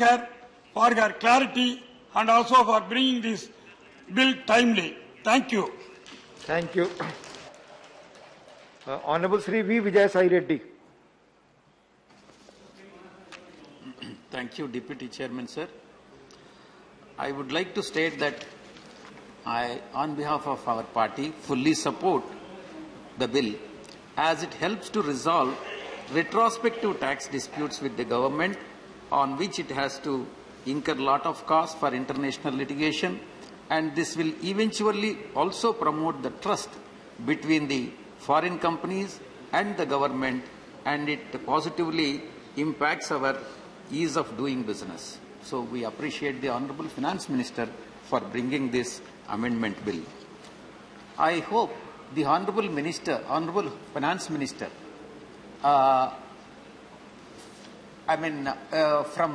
her for her clarity and also for bringing this bill timely. Thank you. Thank you. Honorable Sri V. Vijay Sai Reddy. Thank you, Deputy Chairman, sir. I would like to state that I, on behalf of our party, fully support the bill as it helps to resolve retrospective tax disputes with the government on which it has to incur a lot of costs for international litigation, and this will eventually also promote the trust between the foreign companies and the government, and it positively impacts our ease of doing business. So we appreciate the Honourable Finance Minister for bringing this amendment bill. I hope the Honourable Honourable Finance Minister, from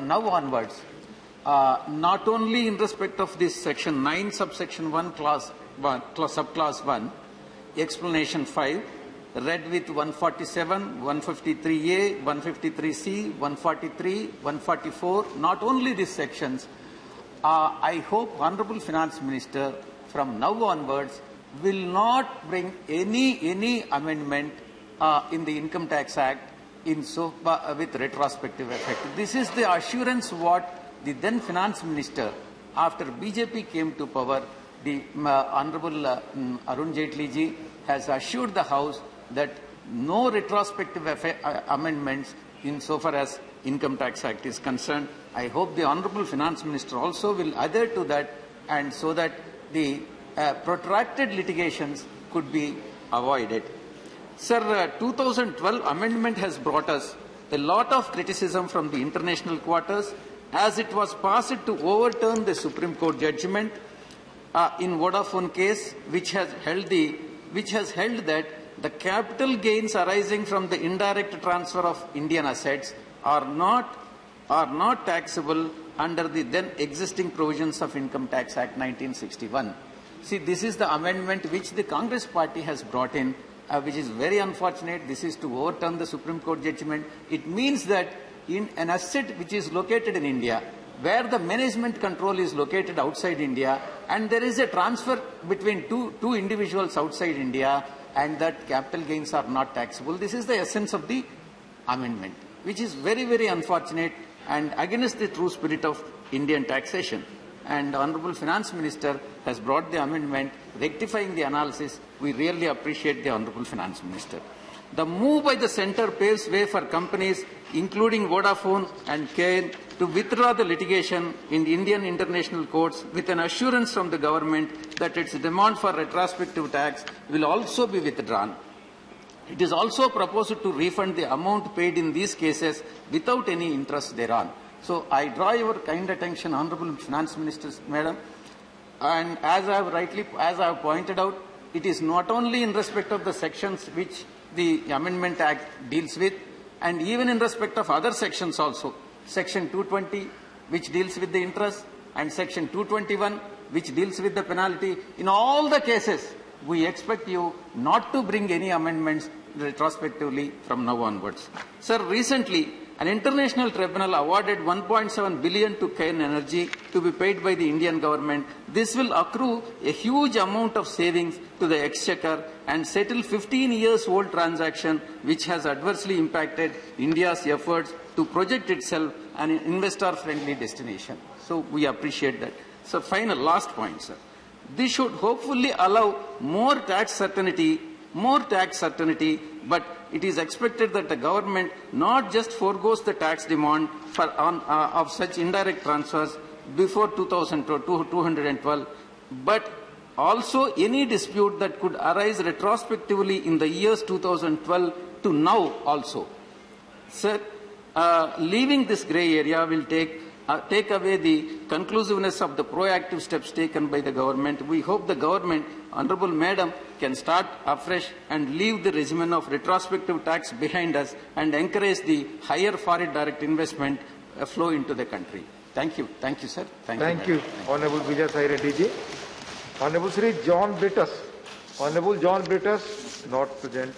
now onwards, not only in respect of this section 9 subsection 1 clause 1 subclause 1 explanation 5 read with 147, 153A, 153C, 143, 144, not only these sections, I hope Honourable Finance Minister from now onwards will not bring any amendment in the Income Tax Act with retrospective effect. This is the assurance what the then Finance Minister, after BJP came to power, the Honourable Arun Jaitley ji has assured the House that no retrospective amendments insofar as Income Tax Act is concerned. I hope the Honourable Finance Minister also will adhere to that, and so that the protracted litigations could be avoided. Sir, 2012 amendment has brought us a lot of criticism from the international quarters, as it was passed to overturn the Supreme Court judgment in Vodafone case, which has held that the capital gains arising from the indirect transfer of Indian assets are not taxable under the then existing provisions of Income Tax Act 1961. See, this is the amendment which the Congress party has brought in, which is very unfortunate. This is to overturn the Supreme Court judgment. It means that in an asset which is located in India, where the management control is located outside India, and there is a transfer between two individuals outside India, and that capital gains are not taxable. This is the essence of the amendment, which is very, very unfortunate and against the true spirit of Indian taxation. And the Honourable Finance Minister has brought the amendment rectifying the analysis. We really appreciate the Honourable Finance Minister. The move by the centre paves way for companies, including Vodafone and KN, to withdraw the litigation in the Indian international courts with an assurance from the government that its demand for retrospective tax will also be withdrawn. It is also proposed to refund the amount paid in these cases without any interest thereon. So I draw your kind attention, Honourable Finance Minister, Madam, and as I have pointed out, it is not only in respect of the sections which the Amendment Act deals with, and even in respect of other sections also. Section 220, which deals with the interest, and Section 221, which deals with the penalty. In all the cases, we expect you not to bring any amendments retrospectively from now onwards. Sir, recently, an international tribunal awarded 1.7 billion to Cairn Energy to be paid by the Indian government. This will accrue a huge amount of savings to the exchequer and settle 15 years old transaction which has adversely impacted India's efforts to project itself an investor-friendly destination. So we appreciate that. So last point, sir. This should hopefully allow more tax certainty, but it is expected that the government not just forgoes the tax demand of such indirect transfers before 212, but also any dispute that could arise retrospectively in the years 2012 to now also. Sir, leaving this grey area will take away the conclusiveness of the proactive steps taken by the government. We hope the government, Honourable Madam, can start afresh and leave the regimen of retrospective tax behind us and encourage the higher foreign direct investment flow into the country. Thank you. Thank you, sir. Thank you. Honourable Vijay Sai Reddy ji. Honourable Sri John Brittus. Honourable John Brittus, not present.